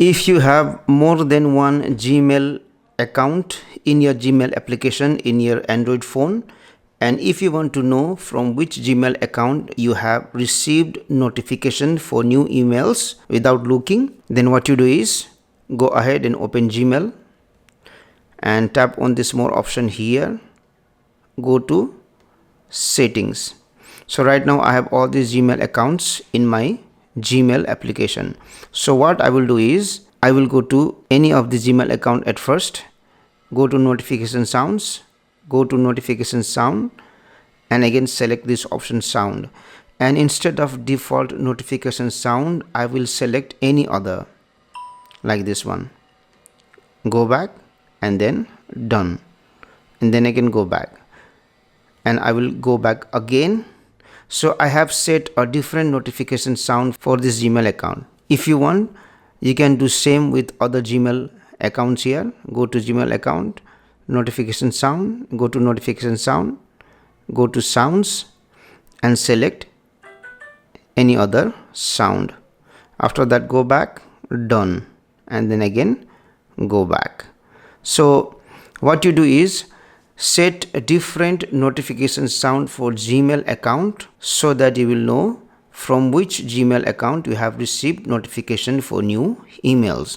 If you have more than one Gmail account in your Gmail application in your Android phone, and if you want to know from which Gmail account you have received notification for new emails without looking, then what you do is go ahead and open Gmail and tap on this more option here. Go to settings. So right now I have all these Gmail accounts in my Gmail application. So what I will do is I will go to any of the Gmail account at first, go to notification sounds, go to notification sound, and again select this option sound, and instead of default notification sound I will select any other like this one. Go back and then done, and then again go back, and I will go back again. So I have set a different notification sound for this Gmail account. If you want, you can do same with other Gmail accounts here. Go to Gmail account, notification sound, go to notification sound, go to sounds and select any other sound. After that go back, done, and then again go back. So what you do is set a different notification sound for Gmail account so that you will know from which Gmail account you have received notification for new emails.